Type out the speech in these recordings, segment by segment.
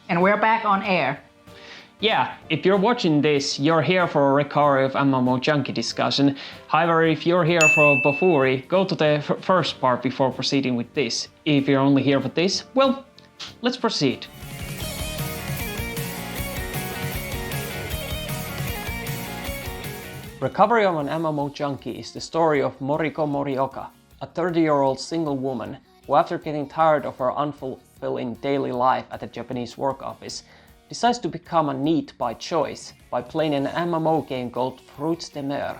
And we're back on air. Yeah, if you're watching this, you're here for a recovery of MMO Junkie discussion. However, if you're here for BOFURI, go to the first part before proceeding with this. If you're only here for this, well, let's proceed. Recovery of an MMO Junkie is the story of Moriko Morioka, a 30-year-old single woman who, after getting tired of her unfulfilling daily life at a Japanese work office, decides to become a NEET by choice by playing an MMO game called Fruits de Mer.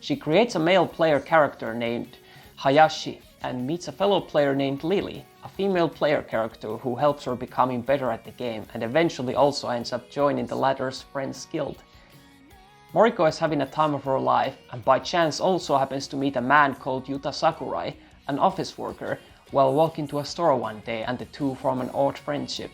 She creates a male player character named Hayashi and meets a fellow player named Lily, a female player character who helps her becoming better at the game and eventually also ends up joining the latter's Friends Guild. Moriko is having a time of her life and by chance also happens to meet a man called Yuta Sakurai, an office worker, while walking to a store one day, and the two form an odd friendship.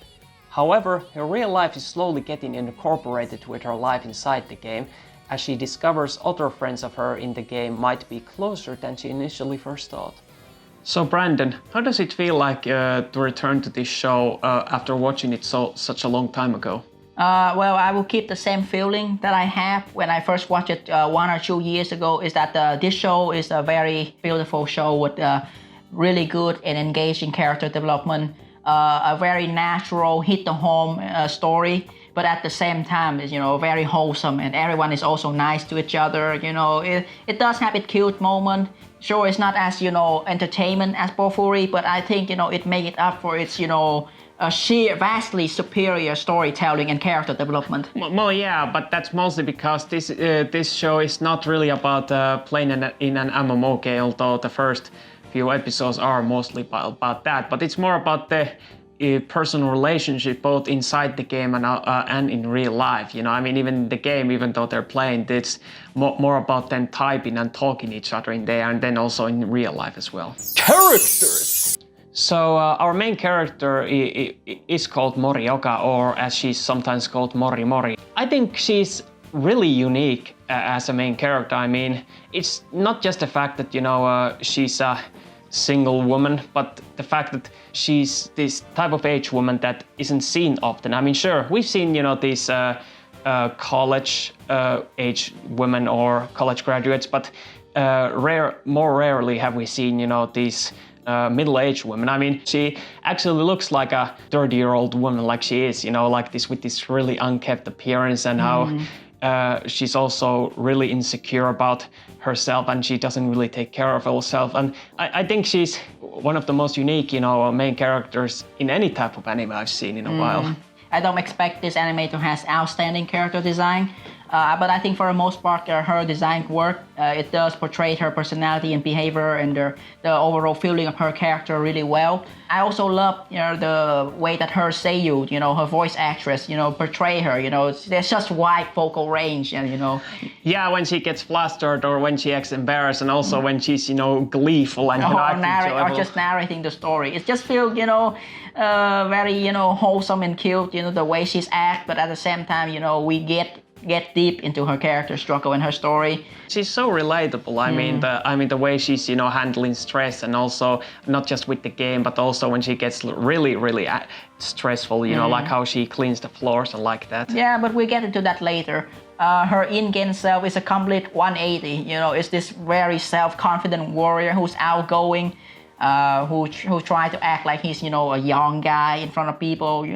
However, her real life is slowly getting incorporated with her life inside the game, as she discovers other friends of her in the game might be closer than she initially first thought. So Brandon, how does it feel like to return to this show after watching it such a long time ago? Well, I will keep the same feeling that I have when I first watched it 1 or 2 years ago, is that this show is a very beautiful show with really good and engaging character development, a very natural hit-to-home story, but at the same time is, very wholesome, and everyone is also nice to each other. It does have its cute moment. Sure, it's not as, entertainment as BOFURI, but I think, it made it up for its, a sheer, vastly superior storytelling and character development. Well, yeah, but that's mostly because this show is not really about playing in an MMO game, although the first few episodes are mostly about that. But it's more about the personal relationship both inside the game and in real life. Even the game, even though they're playing, it's more about them typing and talking each other in there, and then also in real life as well. Characters! So our main character is called Morioka, or as she's sometimes called Mori. I think she's really unique as a main character. It's not just the fact that, she's a single woman, but the fact that she's this type of age woman that isn't seen often. Sure, we've seen, these college age women or college graduates, but more rarely have we seen, these middle-aged women. She actually looks like a 30-year-old woman, like she is, like this, with this really unkempt appearance, and how she's also really insecure about herself, and she doesn't really take care of herself. And I think she's one of the most unique, main characters in any type of anime I've seen in a while. I don't expect this anime to have outstanding character design, but I think for the most part her design work. It does portray her personality and behavior and the overall feeling of her character really well. I also love the way that her seiyuu, her voice actress, portray her. There's just wide vocal range, and Yeah, when she gets flustered or when she acts embarrassed, and also when she's gleeful and or just narrating the story. It just feels very wholesome and cute. The way she's act, but at the same time we get deep into her character struggle and her story. She's so relatable. The way she's handling stress, and also not just with the game, but also when she gets really stressful. Like how she cleans the floors and like that. Yeah, but we get into that later. Her in-game self is a complete 180. It's this very self-confident warrior who's outgoing, who try to act like he's a young guy in front of people.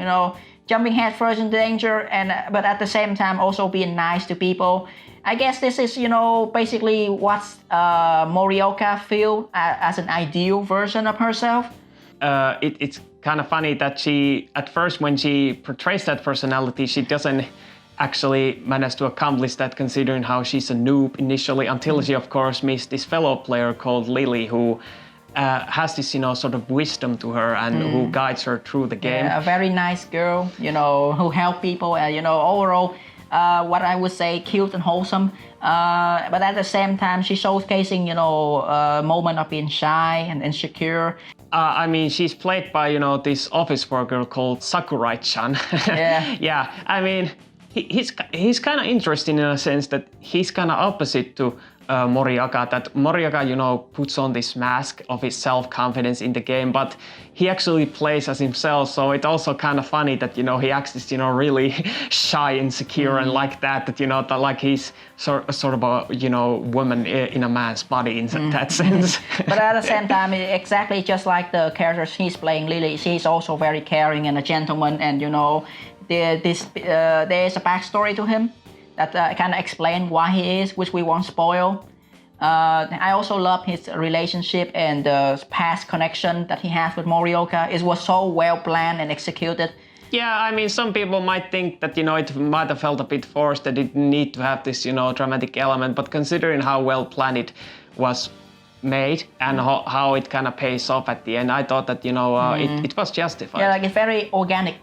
Jumping headfirst into danger, but at the same time also being nice to people. I guess this is, basically what Morioka feels as an ideal version of herself. It's kind of funny that she, at first when she portrays that personality, she doesn't actually manage to accomplish that, considering how she's a noob initially, until she of course meets this fellow player called Lily, who has this, sort of wisdom to her, and who guides her through the game. Yeah, a very nice girl, who help people, overall, what I would say, cute and wholesome. But at the same time, she's showcasing, a moment of being shy and insecure. She's played by, this office worker called Sakurai-chan. Yeah. Yeah, he's kind of interesting in a sense that he's kind of opposite to Morioka, that Morioka, puts on this mask of his self-confidence in the game, but he actually plays as himself. So it's also kind of funny that, he acts this, really shy, insecure, and like that, that like he's sort of a, woman in a man's body in that sense. But at the same time, exactly just like the characters he's playing, Lily, she's also very caring and a gentleman, and there is a backstory to him that kind of explain why he is, which we won't spoil. I also love his relationship and the past connection that he has with Morioka. It was so well planned and executed. Yeah, I mean, some people might think that, it might have felt a bit forced, that it didn't need to have this, dramatic element, but considering how well planned it was made and how it kind of pays off at the end, I thought that, it was justified. Yeah, like it's very organic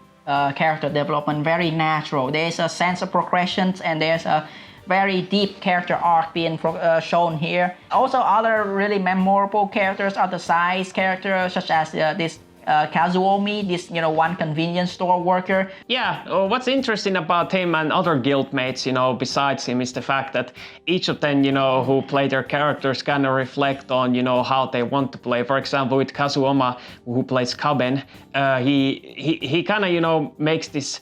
character development, very natural. There's a sense of progression and there's a very deep character arc being shown here. Also, other really memorable characters are the side characters, such as this Kazuomi, this one convenience store worker. Yeah, what's interesting about him and other guildmates, besides him, is the fact that each of them, who play their characters kind of reflect on, how they want to play. For example, with Kazuoma, who plays Kaben, he kind of, makes this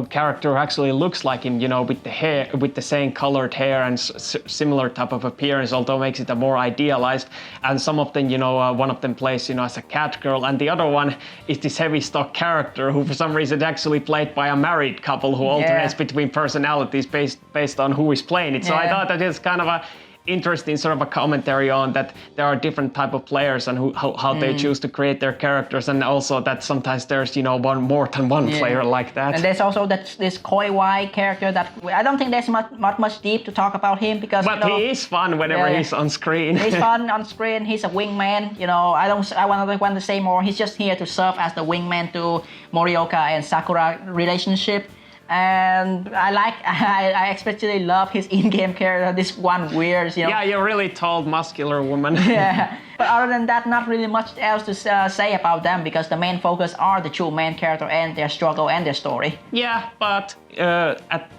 character who actually looks like him, with the same colored hair and similar type of appearance, although makes it a more idealized. And some of them, one of them plays, as a cat girl, and the other one is this heavy stock character who, for some reason, is actually played by a married couple who alternates between personalities based on who is playing it. So I thought that it's kind of a interesting sort of a commentary on that there are different type of players and how they choose to create their characters, and also that sometimes there's more than one player like that. And there's also this Koi Wai character that I don't think there's much deep to talk about him, because he is fun whenever he's on screen. He's fun on screen. He's a wingman. I want to say more. He's just here to serve as the wingman to Morioka and Sakura relationship. And I especially love his in-game character, this one weird, Yeah, you're a really tall, muscular woman. Yeah, but other than that, not really much else to say about them, because the main focus are the two main characters and their struggle and their story. Yeah, but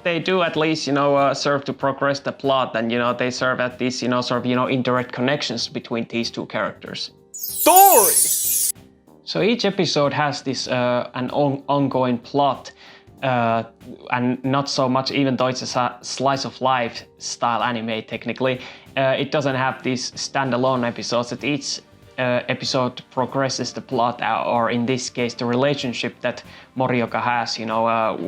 they do at least, serve to progress the plot, and, they serve at these, indirect connections between these two characters. Story! So each episode has this, an ongoing plot. And not so much, even though it's a slice of life style anime technically, it doesn't have these standalone episodes. That each episode progresses the plot, or in this case the relationship that Morioka has,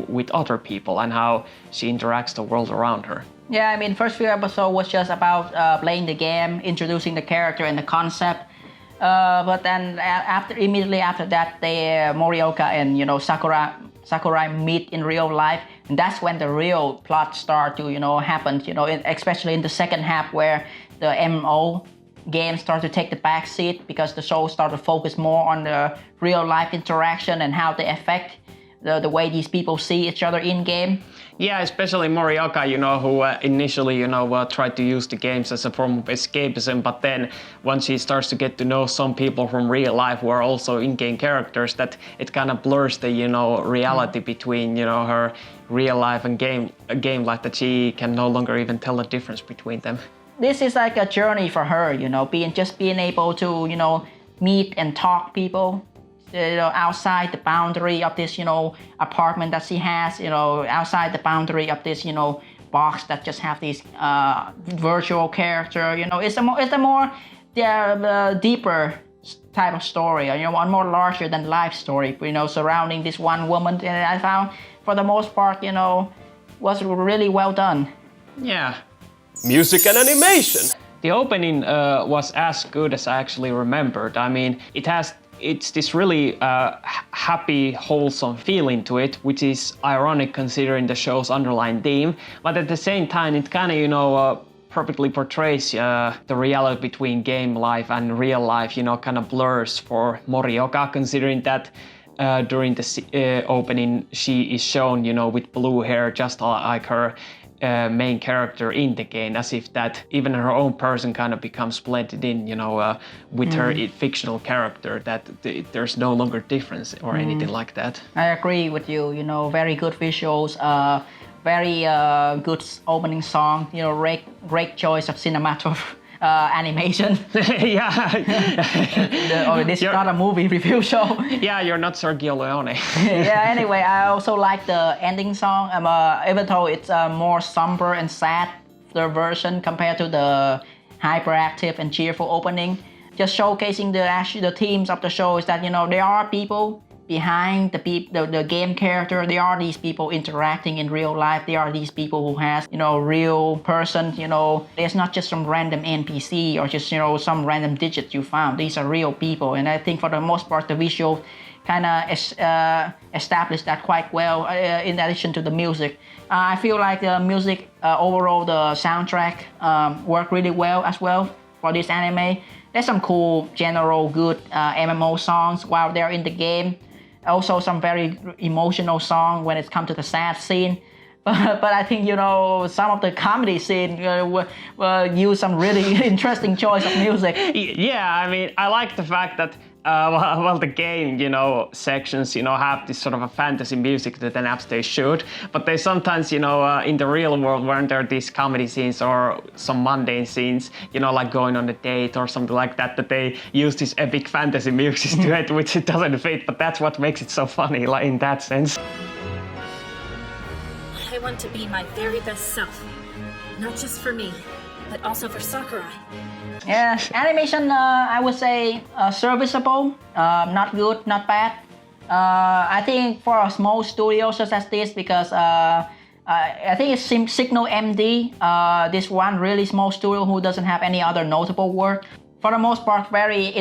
with other people, and how she interacts the world around her. Yeah, I mean, first few episodes was just about playing the game, introducing the character and the concept. But then immediately after that, Morioka and Sakurai meet in real life, and that's when the real plot start to happen. Especially in the second half, where the MMO games start to take the back seat, because the show start to focus more on the real life interaction and how they affect the way these people see each other in game. Yeah, especially Morioka, who initially, tried to use the games as a form of escapism, but then once he starts to get to know some people from real life who are also in-game characters, that it kind of blurs the, reality between, her real life and game life, that she can no longer even tell the difference between them. This is like a journey for her, being able to, meet and talk people. Outside the boundary of this, apartment that she has, outside the boundary of this, box that just have this virtual character. It's a more deeper type of story, a more larger than life story, surrounding this one woman. And I found, for the most part, was really well done. Yeah. Music and animation. The opening was as good as I actually remembered. I mean, it's this really happy, wholesome feeling to it, which is ironic considering the show's underlying theme. But at the same time, it kind of, perfectly portrays the reality between game life and real life, kind of blurs for Morioka, considering that during the opening, she is shown, with blue hair, just like her main character in the game, as if that even her own person kind of becomes blended in, with her fictional character, that there's no longer difference or anything like that. I agree with you, very good visuals, Very good opening song. You know, great choice of cinematography. Animation. Yeah. This is not a movie review show. Yeah, you're not Sergio Leone. Yeah, anyway, I also like the ending song. Even though it's a more somber and sad version compared to the hyperactive and cheerful opening. Just showcasing the themes of the show is that, you know, there are people behind the game character. There are these people interacting in real life. There are these people who has, you know, real person, you know, there's not just some random NPC or just, you know, some random digits you found. These are real people. And I think for the most part, the visual kind of established that quite well in addition to the music. I feel like the music, overall, the soundtrack worked really well as well for this anime. There's some cool, general, good MMO songs while they're in the game. Also some very emotional song when it comes to the sad scene. But I think, you know, some of the comedy scene use some really interesting choice of music. Yeah, I mean, I like the fact that well, the game, you know, sections, you know, have this sort of a fantasy music that then they should, but they sometimes, you know, in the real world, when there are these comedy scenes or some mundane scenes, you know, like going on a date or something like that, that they use this epic fantasy music to it, which it doesn't fit, but that's what makes it so funny, like in that sense. I want to be my very best self, not just for me, but also for Sakurai. Yeah, animation, I would say serviceable, not good, not bad. I think for a small studio such as this, because I think it's Signal MD, this one really small studio who doesn't have any other notable work. For the most part, very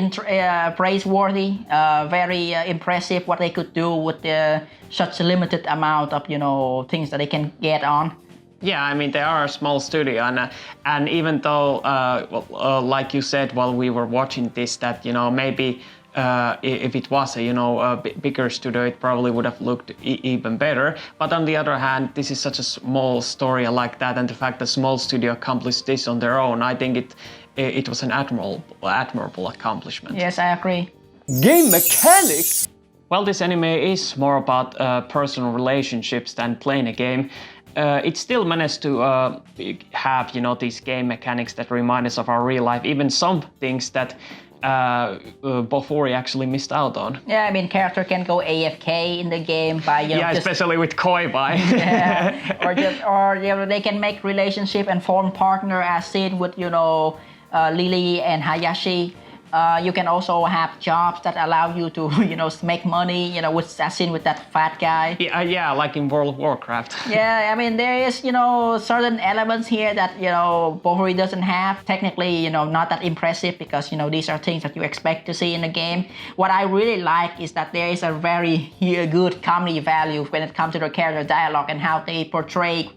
praiseworthy, very impressive what they could do with such a limited amount of, you know, things that they can get on. Yeah, I mean, they are a small studio, and even though, like you said while we were watching this, that, you know, maybe if it was a, you know, a bigger studio, it probably would have looked even better. But on the other hand, this is such a small story like that, and the fact that small studio accomplished this on their own, I think it was an admirable accomplishment. Yes, I agree. Game mechanics? Well, this anime is more about personal relationships than playing a game. It still managed to have, you know, these game mechanics that remind us of our real life, even some things that BOFURI actually missed out on. Yeah, I mean, character can go AFK in the game by, you know, yeah, especially with Koi Bai. Yeah, or you know, they can make relationship and form partner as seen with, you know, Lily and Hayashi. You can also have jobs that allow you to, you know, make money, you know, with, as seen with that fat guy. Yeah, like in World of Warcraft. Yeah, I mean, there is, you know, certain elements here that, you know, BOFURI doesn't have. Technically, you know, not that impressive because, you know, these are things that you expect to see in a game. What I really like is that there is a very good comedy value when it comes to the character dialogue and how they portray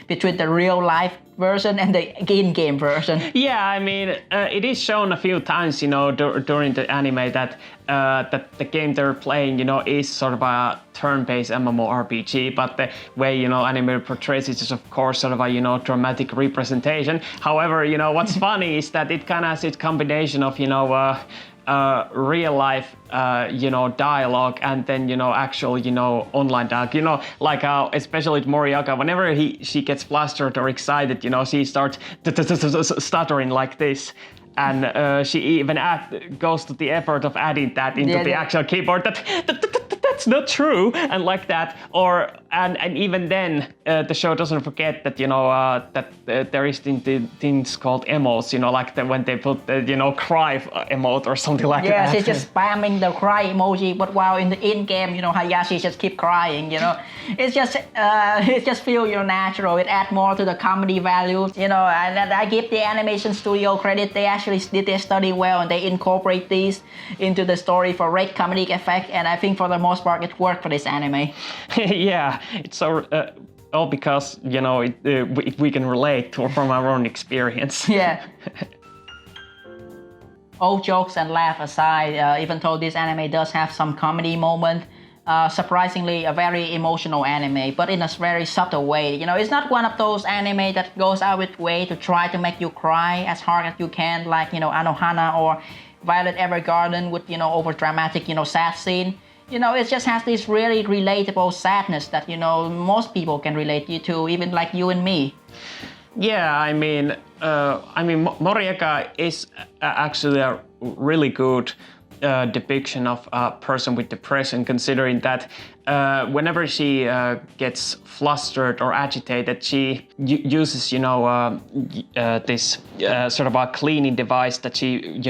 between the real life version and the in-game version. Yeah, I mean, it is shown a few times, you know, during the anime that that the game they're playing, you know, is sort of a turn-based MMORPG, but the way, you know, anime portrays it is, of course, sort of a, you know, dramatic representation. However, you know, what's funny is that it kind of has its combination of, you know, real life, you know, dialogue and then, you know, actual, you know, online dialogue, you know, like especially with Morioka, whenever she gets flustered or excited, you know, she starts stuttering like this. And she even goes to the effort of adding that into the actual keyboard. That's not true, and like that. Or and even then, the show doesn't forget that, you know, that there is things called emotes. You know, like when they put the, you know, cry emote or something like that. Yeah, she's just spamming the cry emoji, but while in the in-game, you know, Hayashi just keep crying. You know, it just feels, you know, natural. It adds more to the comedy value. You know, and I give the animation studio credit. They actually did their study well, and they incorporate these into the story for great comedic effect. And I think for the most part, it worked for this anime. Yeah, it's so all because, you know, we can relate from our own experience. Yeah. All jokes and laugh aside, even though this anime does have some comedy moment, surprisingly a very emotional anime, but in a very subtle way. You know, it's not one of those anime that goes out of its way to try to make you cry as hard as you can, like, you know, Anohana or Violet Evergarden with, you know, over dramatic, you know, sad scene. You know, it just has this really relatable sadness that, you know, most people can relate to, even like you and me. Yeah, I mean, Moriaka is actually a really good depiction of a person with depression, considering that whenever she gets flustered or agitated, she uses, this sort of a cleaning device that she,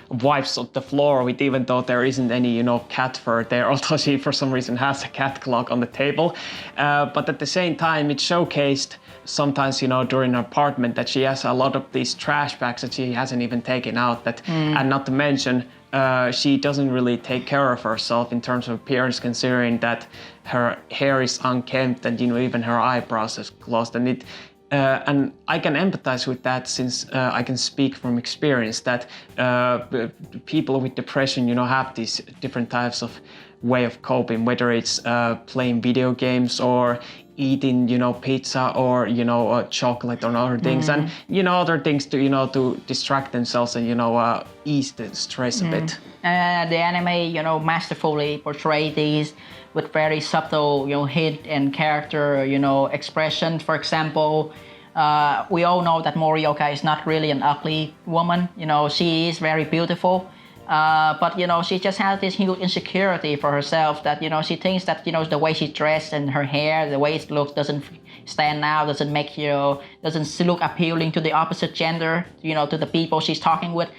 wipes up the floor with, even though there isn't any, cat fur there, although she for some reason has a cat clock on the table. But at the same time, it showcased sometimes, during her apartment that she has a lot of these trash bags that she hasn't even taken out. And not to mention, she doesn't really take care of herself in terms of appearance, considering that her hair is unkempt and even her eyebrows are closed. And I can empathize with that, since I can speak from experience that people with depression, have these different types of way of coping, whether it's playing video games or eating, pizza or, chocolate or other things, and, other things to, to distract themselves and, ease the stress a bit. The anime, masterfully portray these with very subtle, hint and character, expression. For example, we all know that Morioka is not really an ugly woman. She is very beautiful. But she just has this huge insecurity for herself that she thinks that the way she dressed and her hair, the way it looks, doesn't stand out, doesn't make doesn't look appealing to the opposite gender, to the people she's talking with,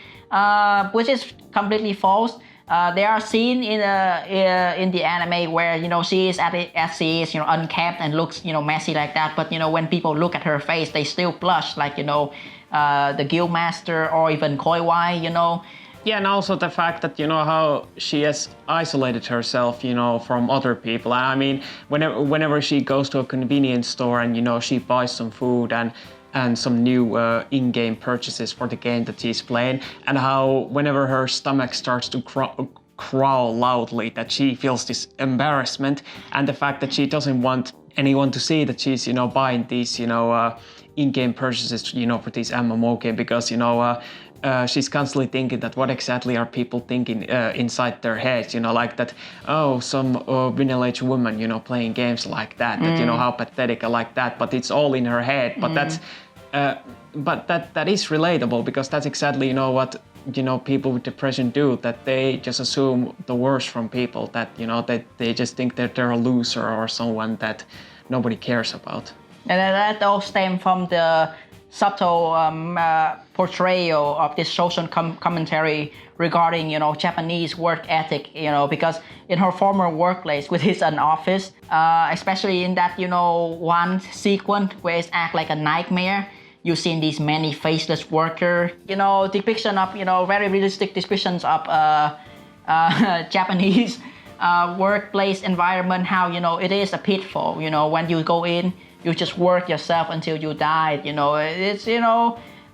which is completely false. There are scenes in the anime where she is as she is, unkempt and looks messy like that. But when people look at her face, they still blush, like the guildmaster or even Koiwai, Yeah, and also the fact that, how she has isolated herself, from other people. I mean, whenever she goes to a convenience store and, she buys some food and some new in-game purchases for the game that she's playing, and how whenever her stomach starts to growl loudly, that she feels this embarrassment, and the fact that she doesn't want anyone to see that she's, buying these, in-game purchases, for this MMO game, because, she's constantly thinking that what exactly are people thinking inside their heads, like that, oh, some middle-aged woman, playing games like that, that, how pathetic, like that, but it's all in her head. But that's, but that is relatable, because that's exactly, what, people with depression do, that they just assume the worst from people, that, that they just think that they're a loser or someone that nobody cares about. And that all stems from the subtle portrayal of this social commentary regarding, Japanese work ethic, because in her former workplace, which is an office, especially in that, one sequence where it's act like a nightmare, you've seen these many faceless worker, depiction of, very realistic descriptions of Japanese workplace environment, how, it is a pitfall, when you go in, you just work yourself until you die. It's,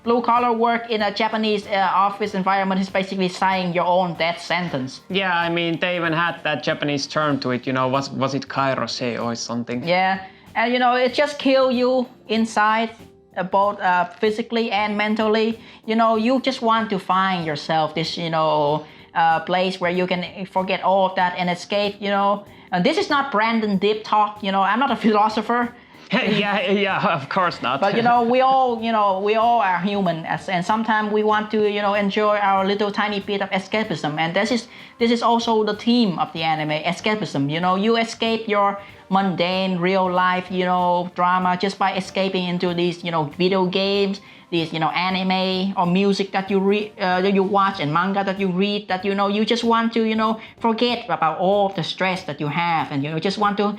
blue collar work in a Japanese office environment is basically signing your own death sentence. Yeah, I mean, they even had that Japanese term to it, was it kairose or something? Yeah, and it just kill you inside, both physically and mentally. You just want to find yourself this, place where you can forget all of that and escape, And this is not Brandon deep talk, I'm not a philosopher. yeah, of course not. But we all are human, and sometimes we want to enjoy our little tiny bit of escapism, and this is also the theme of the anime, escapism. You escape your mundane real life drama just by escaping into these video games, these anime or music that you read, that you watch, and manga that you read, that you just want to forget about all of the stress that you have, and just want to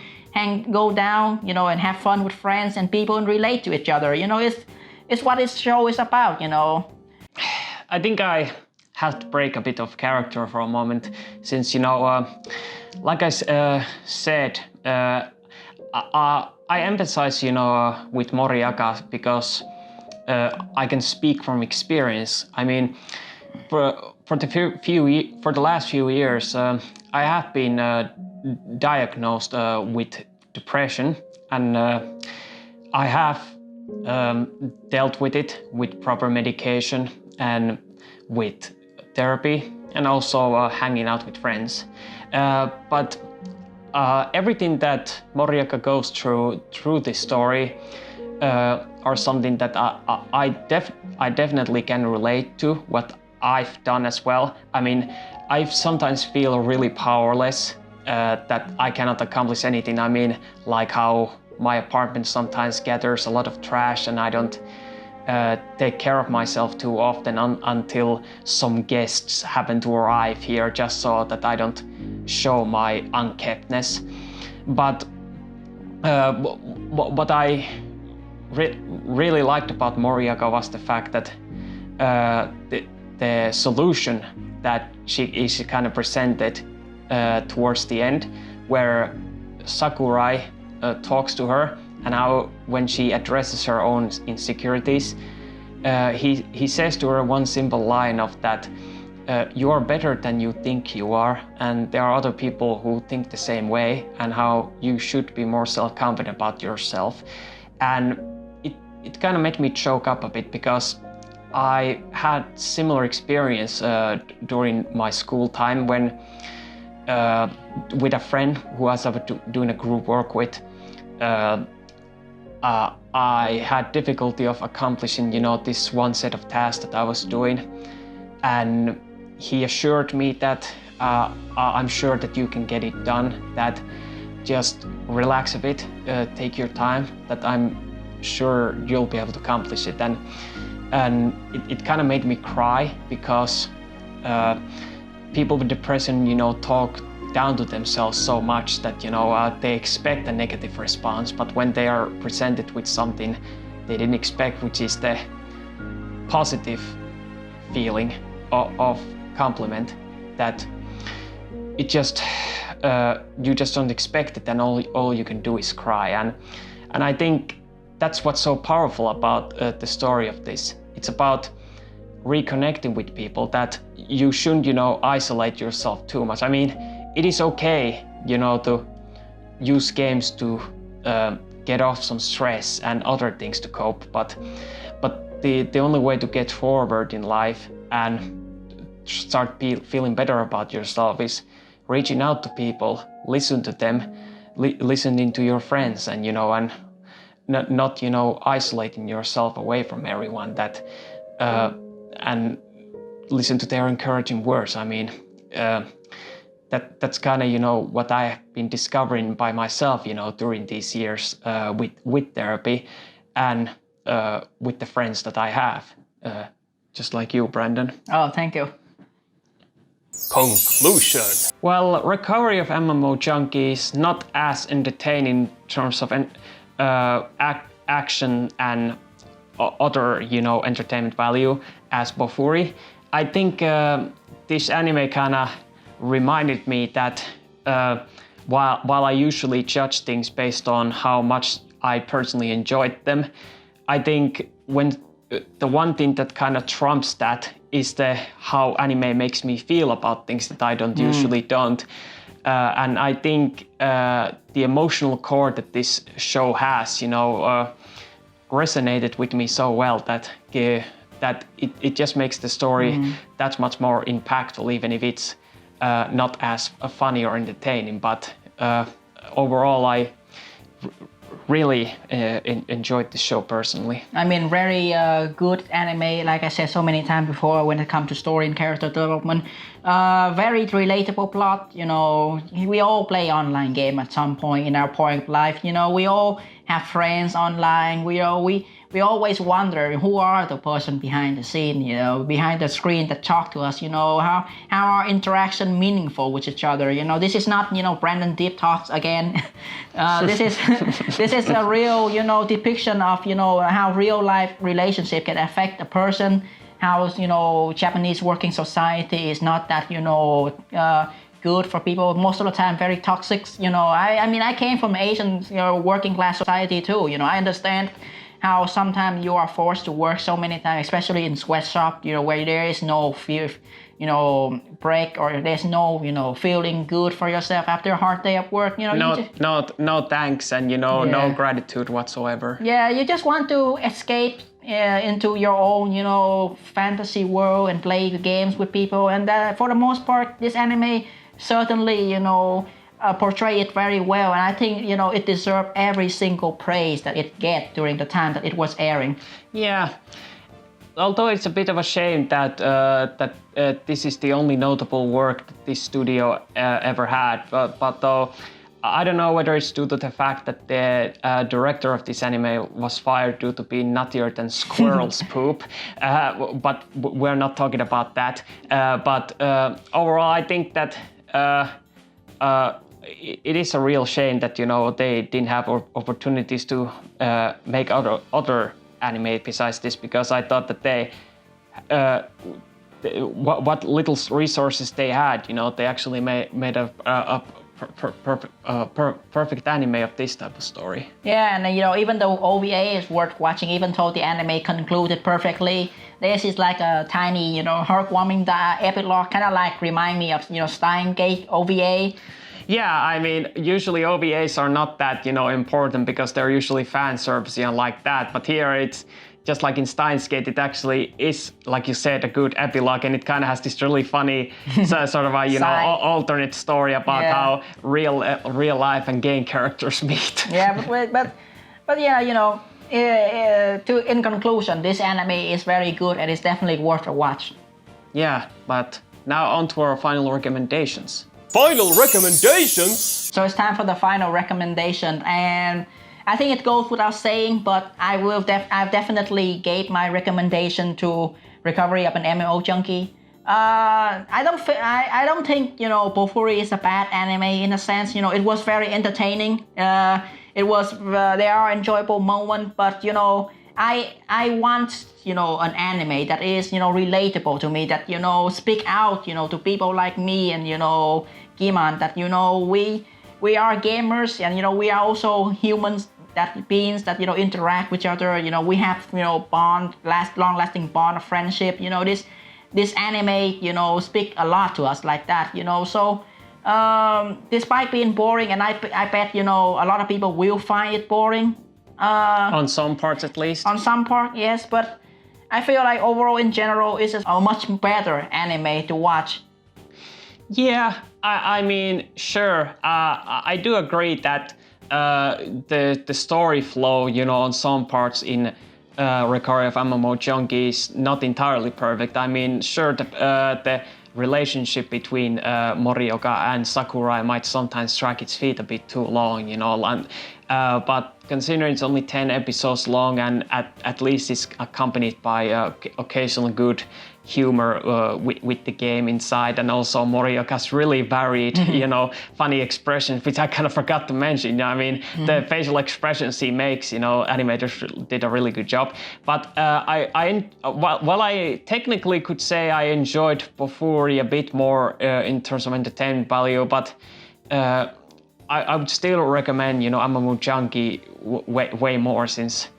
go down, and have fun with friends and people and relate to each other. It's what this show is about, I think I have to break a bit of character for a moment, since, like I said, I empathize, with Moriaka because I can speak from experience. I mean, for the last few years, I have been diagnosed with depression, and I have dealt with it with proper medication and with therapy, and also hanging out with friends. but everything that Morioka goes through this story are something that I definitely can relate to, what I've done as well. I mean, I sometimes feel really powerless, that I cannot accomplish anything. I mean, like how my apartment sometimes gathers a lot of trash and I don't take care of myself too often until some guests happen to arrive here, just so that I don't show my unkeptness. But what I really liked about Morioka was the fact that the solution that she kind of presented towards the end, where Sakurai talks to her, and how when she addresses her own insecurities, he says to her one simple line of that, you are better than you think you are, and there are other people who think the same way, and how you should be more self-confident about yourself. And it kind of made me choke up a bit, because I had similar experience during my school time when with a friend who I was doing a group work with, I had difficulty of accomplishing, this one set of tasks that I was doing, and he assured me that I'm sure that you can get it done, that just relax a bit, take your time, that I'm sure you'll be able to accomplish it. And it kind of made me cry, because people with depression, talk down to themselves so much that they expect a negative response, but when they are presented with something they didn't expect, which is the positive feeling of compliment, that it just you just don't expect it, and all you can do is cry. And I think that's what's so powerful about the story of this. It's about reconnecting with people, that you shouldn't isolate yourself too much. I mean, it is okay, to use games to get off some stress and other things to cope, but the only way to get forward in life and start feeling better about yourself is reaching out to people, listen to them, listening to your friends, and and not isolating yourself away from everyone, that and listen to their encouraging words. I mean, that's kind of what I have been discovering by myself during these years with therapy, and with the friends that I have, just like you, Brandon. Oh, thank you. Conclusion. Well, recovery of MMO Junkie is not as entertaining in terms of action and other entertainment value as BOFURI. I think this anime kind of reminded me that while I usually judge things based on how much I personally enjoyed them, I think when the one thing that kind of trumps that is how anime makes me feel about things that I don't usually don't. And I think the emotional core that this show has, resonated with me so well that it just makes the story that much more impactful, even if it's not as funny or entertaining. But overall, I really enjoyed the show personally. I mean, very good anime, like I said so many times before, when it comes to story and character development. Very relatable plot, we all play online game at some point in our point of life, we all have friends online, we always wonder who are the person behind the scene, behind the screen that talk to us, how our interaction meaningful with each other. This is not, Brandon Deep Talks again. This is a real, depiction of, how real life relationship can affect a person, how, Japanese working society is not that, good for people. Most of the time, very toxic. I mean, I came from Asian, working class society too. I understand how sometimes you are forced to work so many times, especially in sweatshop, where there is no fear, break, or there's no, feeling good for yourself after a hard day of work. No thanks, and no gratitude whatsoever. Yeah, you just want to escape into your own, fantasy world and play games with people. And for the most part, this anime certainly, portray it very well, and I think, it deserved every single praise that it get during the time that it was airing. Yeah. Although it's a bit of a shame that this is the only notable work that this studio ever had, but though I don't know whether it's due to the fact that the director of this anime was fired due to being nuttier than squirrel's poop, but we're not talking about that. But overall, I think that it is a real shame that they didn't have opportunities to make other anime besides this, because I thought that they what little resources they had, they actually made a perfect anime of this type of story. Yeah, and even though OVA is worth watching, even though the anime concluded perfectly, this is like a tiny, heartwarming epilogue, kind of like remind me of, Steingate OVA. Yeah, I mean, usually OVAs are not that, important because they're usually fan service and like that. But here it's just like in Steins Gate, it actually is, like you said, a good epilogue, and it kind of has this really funny sort of a, alternate story about how real life and game characters meet. Yeah, but yeah, in conclusion, this anime is very good and it's definitely worth a watch. Yeah, but now on to our final recommendations. Final recommendations? So it's time for the final recommendation, and I think it goes without saying, but I've definitely gave my recommendation to Recovery of an MMO Junkie. I don't think BOFURI is a bad anime in a sense. It was very entertaining. There are enjoyable moments, but I want an anime that is relatable to me, that speak out to people like me and Giman, that we are gamers, and we are also humans, beings that interact with each other. We have long-lasting bond of friendship. This anime speak a lot to us like that. So despite being boring, and I bet a lot of people will find it boring. On some parts at least. On some part, yes, but I feel like overall in general it's a much better anime to watch. Yeah, I mean, sure. I do agree that the story flow, on some parts in Recovery of MMO Junkie is not entirely perfect. I mean, sure, the relationship between Morioka and Sakurai might sometimes drag its feet a bit too long, but considering it's only 10 episodes long and at least it's accompanied by occasional good humor with the game inside, and also Morioka's really varied, funny expressions, which I kind of forgot to mention. The facial expressions he makes, animators did a really good job. But while I technically could say I enjoyed BOFURI a bit more in terms of entertainment value, but I would still recommend, MMO Junkie way more, since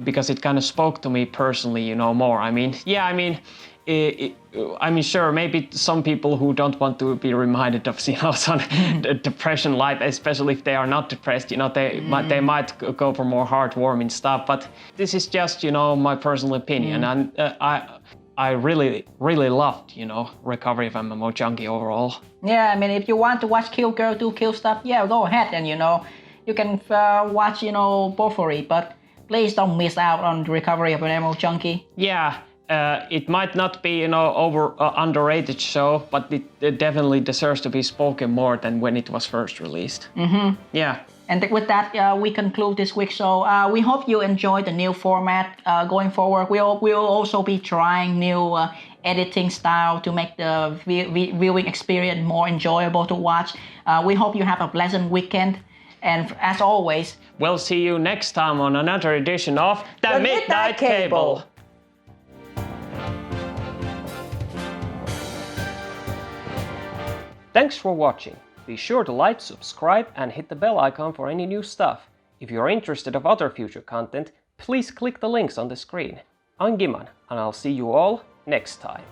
because it kind of spoke to me personally, more. Sure, maybe some people who don't want to be reminded of, some depression life, especially if they are not depressed, they might go for more heartwarming stuff. But this is just, my personal opinion, and I really loved, Recovery of MMO Junkie overall. Yeah, if you want to watch Kill Girl do kill stuff, yeah, go ahead, and you can watch, BOFURI, but please don't miss out on the Recovery of an MMO Junkie. Yeah, it might not be, underrated show, but it definitely deserves to be spoken more than when it was first released. Mm-hmm. Yeah. And with that, we conclude this week's show. We hope you enjoyed the new format going forward. We'll also be trying new editing style to make the viewing experience more enjoyable to watch. We hope you have a pleasant weekend. And as always, we'll see you next time on another edition of The Midnight Cable. Thanks for watching. Be sure to like, subscribe, and hit the bell icon for any new stuff. If you're interested in other future content, please click the links on the screen. I'm Giman, and I'll see you all next time.